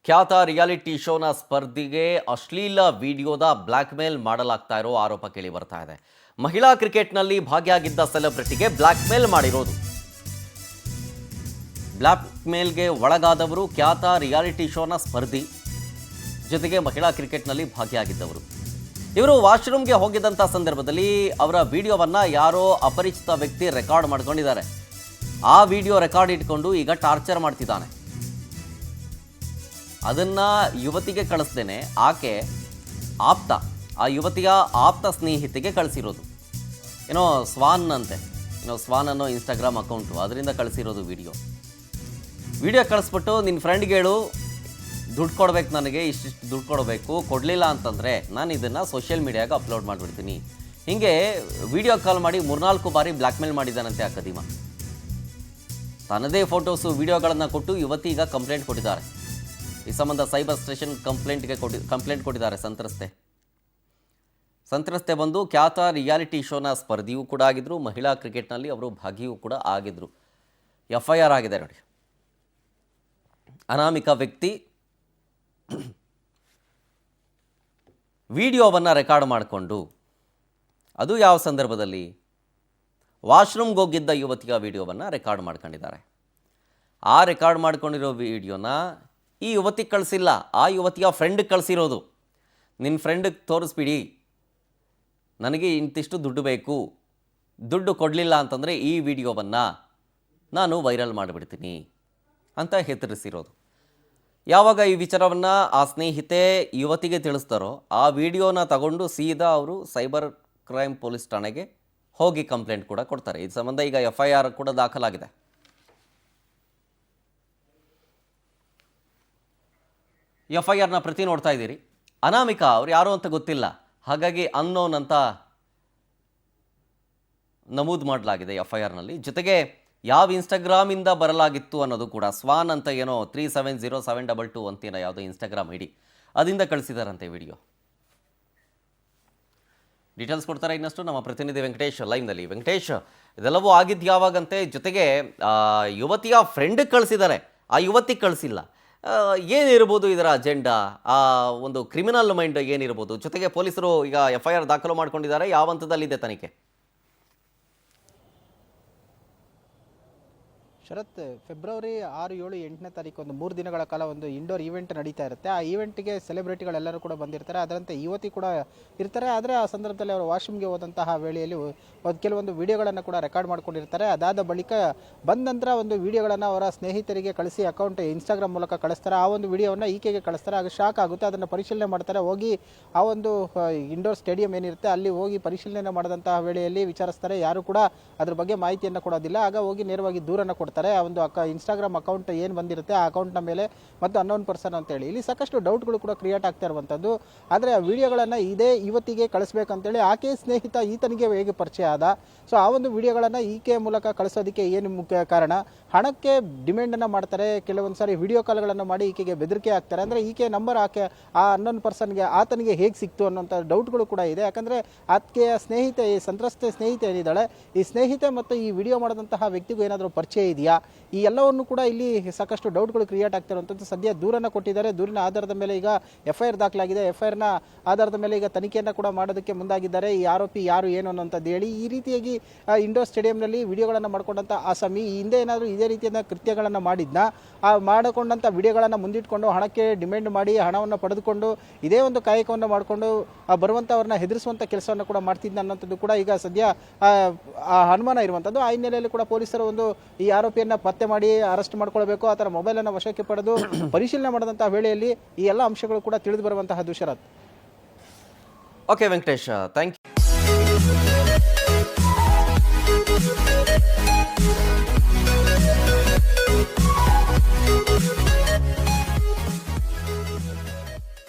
ಖ್ಯಾತ ರಿಯಾಲಿಟಿ ಶೋನ ಸ್ಪರ್ಧಿಗೆ ಅಶ್ಲೀಲ ವಿಡಿಯೋದ ಬ್ಲ್ಯಾಕ್ ಮೇಲ್ ಮಾಡಲಾಗ್ತಾ ಇರೋ ಆರೋಪ ಕೇಳಿ ಬರ್ತಾ ಇದೆ. ಮಹಿಳಾ ಕ್ರಿಕೆಟ್ನಲ್ಲಿ ಭಾಗಿಯಾಗಿದ್ದ ಸೆಲೆಬ್ರಿಟಿಗೆ ಬ್ಲ್ಯಾಕ್ ಮೇಲ್ ಮಾಡಿರೋದು. ಬ್ಲ್ಯಾಕ್ ಮೇಲ್ಗೆ ಒಳಗಾದವರು ಖ್ಯಾತ ರಿಯಾಲಿಟಿ ಶೋನ ಸ್ಪರ್ಧಿ, ಜೊತೆಗೆ ಮಹಿಳಾ ಕ್ರಿಕೆಟ್ನಲ್ಲಿ ಭಾಗಿಯಾಗಿದ್ದವರು. ಇವರು ವಾಶ್ರೂಮ್ಗೆ ಹೋಗಿದ್ದಂಥ ಸಂದರ್ಭದಲ್ಲಿ ಅವರ ವಿಡಿಯೋವನ್ನು ಯಾರೋ ಅಪರಿಚಿತ ವ್ಯಕ್ತಿ ರೆಕಾರ್ಡ್ ಮಾಡ್ಕೊಂಡಿದ್ದಾರೆ. ಆ ವಿಡಿಯೋ ರೆಕಾರ್ಡ್ ಇಟ್ಕೊಂಡು ಈಗ ಟಾರ್ಚರ್ ಮಾಡ್ತಿದ್ದಾನೆ. ಅದನ್ನು ಯುವತಿಗೆ ಕಳಿಸ್ದೇನೆ ಆಕೆ ಆ ಯುವತಿಯ ಆಪ್ತ ಸ್ನೇಹಿತೆಗೆ ಕಳಿಸಿರೋದು. ಸ್ವಾನ್ ಸ್ವಾನ್ ಅನ್ನೋ ಇನ್ಸ್ಟಾಗ್ರಾಮ್ ಅಕೌಂಟು, ಅದರಿಂದ ಕಳಿಸಿರೋದು ವಿಡಿಯೋ ಕಳಿಸ್ಬಿಟ್ಟು ನಿನ್ನ ಫ್ರೆಂಡ್ಗೆ ಹೇಳು ದುಡ್ಡು ಕೊಡಬೇಕು, ನನಗೆ ಇಷ್ಟಿಷ್ಟು ದುಡ್ಡು ಕೊಡಬೇಕು, ಕೊಡಲಿಲ್ಲ ಅಂತಂದರೆ ನಾನು ಇದನ್ನು ಸೋಷಿಯಲ್ ಮೀಡಿಯಾಗೆ ಅಪ್ಲೋಡ್ ಮಾಡಿಬಿಡ್ತೀನಿ. ಹೀಗೆ ವಿಡಿಯೋ ಕಾಲ್ ಮಾಡಿ 3-4 ಬಾರಿ ಬ್ಲ್ಯಾಕ್ ಮೇಲ್ ಮಾಡಿದ್ದಾನಂತೆ ಆ ಕದೀಮ. ತನ್ನದೇ ಫೋಟೋಸು ವಿಡಿಯೋಗಳನ್ನು ಕೊಟ್ಟು ಯುವತಿ ಈಗ ಕಂಪ್ಲೇಂಟ್ ಕೊಟ್ಟಿದ್ದಾರೆ. ಈ ಸಂಬಂಧ ಸೈಬರ್ ಸ್ಟೇಷನ್ ಕಂಪ್ಲೇಂಟ್ ಕೊಟ್ಟಿದ್ದಾರೆ ಸಂತ್ರಸ್ತೆ ಬಂದು ಖ್ಯಾತ ರಿಯಾಲಿಟಿ ಶೋನ ಸ್ಪರ್ಧಿಯೂ ಕೂಡ ಆಗಿದ್ರು, ಮಹಿಳಾ ಕ್ರಿಕೆಟ್ನಲ್ಲಿ ಅವರು ಭಾಗಿಯೂ ಕೂಡ ಆಗಿದ್ರು. FIR ಆಗಿದೆ ನೋಡಿ. ಅನಾಮಿಕ ವ್ಯಕ್ತಿ ವಿಡಿಯೋವನ್ನು ರೆಕಾರ್ಡ್ ಮಾಡಿಕೊಂಡು, ಅದು ಯಾವ ಸಂದರ್ಭದಲ್ಲಿ, ವಾಶ್ರೂಮ್ಗೆ ಹೋಗಿದ್ದ ಯುವತಿಯ ವಿಡಿಯೋವನ್ನು ರೆಕಾರ್ಡ್ ಮಾಡ್ಕೊಂಡಿದ್ದಾರೆ. ಆ ರೆಕಾರ್ಡ್ ಮಾಡ್ಕೊಂಡಿರೋ ವಿಡಿಯೋನ ಈ ಯುವತಿಗೆ ಕಳಿಸಿಲ್ಲ, ಆ ಯುವತಿಯ ಫ್ರೆಂಡ್ಗೆ ಕಳಿಸಿರೋದು. ನಿನ್ನ ಫ್ರೆಂಡಿಗೆ ತೋರಿಸ್ಬಿಡಿ, ನನಗೆ ಇಂತಿಷ್ಟು ದುಡ್ಡು ಬೇಕು, ದುಡ್ಡು ಕೊಡಲಿಲ್ಲ ಅಂತಂದರೆ ಈ ವಿಡಿಯೋವನ್ನು ನಾನು ವೈರಲ್ ಮಾಡಿಬಿಡ್ತೀನಿ ಅಂತ ಹೆದರಿಸಿರೋದು. ಯಾವಾಗ ಈ ವಿಚಾರವನ್ನು ಆ ಸ್ನೇಹಿತೆ ಯುವತಿಗೆ ತಿಳಿಸ್ತಾರೋ, ಆ ವಿಡಿಯೋನ ತಗೊಂಡು ಸೀದಾ ಅವರು ಸೈಬರ್ ಕ್ರೈಮ್ ಪೊಲೀಸ್ ಠಾಣೆಗೆ ಹೋಗಿ ಕಂಪ್ಲೇಂಟ್ ಕೂಡ ಕೊಡ್ತಾರೆ. ಈ ಸಂಬಂಧ ಈಗ FIR ಕೂಡ ದಾಖಲಾಗಿದೆ. FIRನ ಪ್ರತಿ ನೋಡ್ತಾ ಇದ್ದೀರಿ. ಅನಾಮಿಕಾ ಅವ್ರು ಯಾರು ಅಂತ ಗೊತ್ತಿಲ್ಲ, ಹಾಗಾಗಿ ಅನ್ನೋನ್ ಅಂತ ನಮೂದು ಮಾಡಲಾಗಿದೆ FIRನಲ್ಲಿ. ಜೊತೆಗೆ ಯಾವ ಇನ್ಸ್ಟಾಗ್ರಾಮಿಂದ ಬರಲಾಗಿತ್ತು ಅನ್ನೋದು ಕೂಡ, ಸ್ವಾನ್ ಅಂತ 370722 ಅಂತೀನ ಯಾವುದೋ ಇನ್ಸ್ಟಾಗ್ರಾಮ್ ID, ಅದರಿಂದ ಕಳಿಸಿದಾರಂತೆ ವಿಡಿಯೋ. ಡೀಟೇಲ್ಸ್ ಕೊಡ್ತಾರೆ ಇನ್ನಷ್ಟು ನಮ್ಮ ಪ್ರತಿನಿಧಿ ವೆಂಕಟೇಶ್ ಲೈವ್ನಲ್ಲಿ. ವೆಂಕಟೇಶ್, ಇದೆಲ್ಲವೂ ಆಗಿದ್ದು ಯಾವಾಗಂತೆ? ಜೊತೆಗೆ ಯುವತಿಯ ಫ್ರೆಂಡಿಗೆ ಕಳಿಸಿದ್ದಾರೆ, ಆ ಯುವತಿಗೆ ಕಳಿಸಿಲ್ಲ. ಏನಿರ್ಬೋದು ಇದರ ಅಜೆಂಡಾ? ಆ ಒಂದು ಕ್ರಿಮಿನಲ್ ಮೈಂಡ್ ಏನಿರ್ಬೋದು? ಜೊತೆಗೆ ಪೊಲೀಸರು ಈಗ FIR ದಾಖಲು ಮಾಡ್ಕೊಂಡಿದ್ದಾರೆ. ಯಾವ ಹಂತದಲ್ಲಿದೆ ತನಿಖೆ? ಶರತ್, ಫೆಬ್ರವರಿ 6, 7, 8ನೇ ತಾರೀಕು ಒಂದು 3 ದಿನಗಳ ಕಾಲ ಒಂದು ಇಂಡೋರ್ ಈವೆಂಟ್ ನಡೀತಾ ಇರುತ್ತೆ. ಆ ಈವೆಂಟ್ಗೆ ಸೆಲೆಬ್ರಿಟಿಗಳೆಲ್ಲರೂ ಕೂಡ ಬಂದಿರ್ತಾರೆ, ಅದರಂತೆ ಯುವತಿ ಕೂಡ ಇರ್ತಾರೆ. ಆದರೆ ಆ ಸಂದರ್ಭದಲ್ಲಿ ಅವರು ವಾಶ್ರೂಮ್ಗೆ ಹೋದಂತಹ ವೇಳೆಯಲ್ಲಿ ಕೆಲವೊಂದು ವಿಡಿಯೋಗಳನ್ನು ಕೂಡ ರೆಕಾರ್ಡ್ ಮಾಡ್ಕೊಂಡಿರ್ತಾರೆ. ಅದಾದ ಬಳಿಕ ಬಂದ ನಂತರ ಒಂದು ವಿಡಿಯೋಗಳನ್ನು ಅವರ ಸ್ನೇಹಿತರಿಗೆ ಕಳಿಸಿ ಅಕೌಂಟ್ ಇನ್ಸ್ಟಾಗ್ರಾಮ್ ಮೂಲಕ ಕಳಿಸ್ತಾರೆ. ಆ ಒಂದು ವಿಡಿಯೋವನ್ನು ಈಕೆಗೆ ಕಳಿಸ್ತಾರೆ. ಆಗ ಶಾಕ್ ಆಗುತ್ತೆ. ಅದನ್ನು ಪರಿಶೀಲನೆ ಮಾಡ್ತಾರೆ. ಹೋಗಿ ಆ ಒಂದು ಇಂಡೋರ್ ಸ್ಟೇಡಿಯಂ ಏನಿರುತ್ತೆ ಅಲ್ಲಿ ಹೋಗಿ ಪರಿಶೀಲನೆ ಮಾಡಿದಂತಹ ವೇಳೆಯಲ್ಲಿ ವಿಚಾರಿಸ್ತಾರೆ. ಯಾರು ಕೂಡ ಅದ್ರ ಬಗ್ಗೆ ಮಾಹಿತಿಯನ್ನು ಕೊಡೋದಿಲ್ಲ. ಆಗ ಹೋಗಿ ನೇರವಾಗಿ ದೂರನ್ನು ಕೊಡ್ತಾರೆ. ಆ ಒಂದು ಇನ್ಸ್ಟಾಗ್ರಾಮ್ ಅಕೌಂಟ್ ಏನು ಬಂದಿರುತ್ತೆ ಆ ಅಕೌಂಟ್ನ ಮೇಲೆ ಮತ್ತು ಅನ್ನೋನ್ ಪರ್ಸನ್ ಅಂತೇಳಿ ಇಲ್ಲಿ ಸಾಕಷ್ಟು ಡೌಟ್ಗಳು ಕೂಡ ಕ್ರಿಯೇಟ್ ಆಗ್ತಾ ಇರುವಂಥದ್ದು. ಆದರೆ ಆ ವಿಡಿಯೋಗಳನ್ನು ಇದೇ ಯುವತಿಗೆ ಕಳಿಸ್ಬೇಕಂತೇಳಿ ಆಕೆ ಸ್ನೇಹಿತ ಈತನಿಗೆ ಹೇಗೆ ಪರಿಚಯ ಆದ, ಸೊ ಆ ಒಂದು ವಿಡಿಯೋಗಳನ್ನು ಈಕೆ ಮೂಲಕ ಕಳಿಸೋದಕ್ಕೆ ಏನು ಮುಖ್ಯ ಕಾರಣ? ಹಣಕ್ಕೆ ಡಿಮ್ಯಾಂಡನ್ನು ಮಾಡ್ತಾರೆ. ಕೆಲವೊಂದು ಸಾರಿ ವಿಡಿಯೋ ಕಾಲ್ಗಳನ್ನು ಮಾಡಿ ಈಕೆಗೆ ಬೆದರಿಕೆ ಆಗ್ತಾರೆ. ಅಂದರೆ ಈಕೆ ನಂಬರ್ ಆಕೆ ಆ ಅನ್ನೋನ್ ಪರ್ಸನ್ಗೆ ಆತನಿಗೆ ಹೇಗೆ ಸಿಕ್ತು ಅನ್ನೋಂಥ ಡೌಟ್ಗಳು ಕೂಡ ಇದೆ. ಯಾಕಂದರೆ ಆಕೆಯ ಸ್ನೇಹಿತೆ, ಈ ಸಂತ್ರಸ್ತೆ ಸ್ನೇಹಿತೆ ಏನಿದ್ದಾಳೆ, ಈ ಸ್ನೇಹಿತೆ ಮತ್ತು ಈ ವಿಡಿಯೋ ಮಾಡಿದಂತಹ ವ್ಯಕ್ತಿಗೂ ಏನಾದರೂ ಪರಿಚಯ ಇದೆಯಾ? ಈ ಎಲ್ಲವನ್ನು ಕೂಡ ಇಲ್ಲಿ ಸಾಕಷ್ಟು ಡೌಟ್ಗಳು ಕ್ರಿಯೇಟ್ ಆಗ್ತಿರುವಂಥದ್ದು. ಸದ್ಯ ದೂರನ್ನು ಕೊಟ್ಟಿದ್ದಾರೆ. ದೂರಿನ ಆಧಾರದ ಮೇಲೆ ಈಗ FIR ದಾಖಲಾಗಿದೆ. FIRನ ಆಧಾರದ ಮೇಲೆ ಈಗ ತನಿಖೆಯನ್ನು ಕೂಡ ಮಾಡೋದಕ್ಕೆ ಮುಂದಾಗಿದ್ದಾರೆ. ಈ ಆರೋಪಿ ಯಾರು ಏನು ಅನ್ನೋಂಥದ್ದು ಹೇಳಿ ಈ ರೀತಿಯಾಗಿ ಇಂಡೋರ್ ಸ್ಟೇಡಿಯಂನಲ್ಲಿ ವಿಡಿಯೋಗಳನ್ನು ಮಾಡಿಕೊಂಡಂಥ ಆಸಾಮಿ ಈ ಹಿಂದೆ ಏನಾದರೂ ಇದೇ ರೀತಿಯ ಕೃತ್ಯಗಳನ್ನು ಮಾಡಿದ್ನ, ಆ ಮಾಡಿಕೊಂಡಂಥ ವಿಡಿಯೋಗಳನ್ನು ಮುಂದಿಟ್ಕೊಂಡು ಹಣಕ್ಕೆ ಡಿಮ್ಯಾಂಡ್ ಮಾಡಿ ಹಣವನ್ನು ಪಡೆದುಕೊಂಡು ಇದೇ ಒಂದು ಕಾಯಕವನ್ನು ಮಾಡಿಕೊಂಡು ಬರುವಂಥವ್ರನ್ನ ಹೆದರಿಸುವಂಥ ಕೆಲಸವನ್ನು ಕೂಡ ಮಾಡ್ತಿದ್ದ ಅನ್ನೋಂಥದ್ದು ಕೂಡ ಈಗ ಸದ್ಯ ಅನುಮಾನ ಇರುವಂಥದ್ದು. ಆ ಹಿನ್ನೆಲೆಯಲ್ಲಿ ಕೂಡ ಪೊಲೀಸರು ಒಂದು ಈ ಆರೋಪಿಯನ್ನು ಪತ್ತೆ ಮಾಡಿ ಅರೆಸ್ಟ್ ಮಾಡ್ಕೊಳ್ಬೇಕು, ಆ ಥರ ಮೊಬೈಲನ್ನು ವಶಕ್ಕೆ ಪಡೆದು ಪರಿಶೀಲನೆ ಮಾಡಿದಂಥ ವೇಳೆಯಲ್ಲಿ ಈ ಎಲ್ಲ ಅಂಶಗಳು ಕೂಡ ತಿಳಿದು ಬರುವಂತಹದ್ದು. Sharath. Okay Venkatesh, thank you.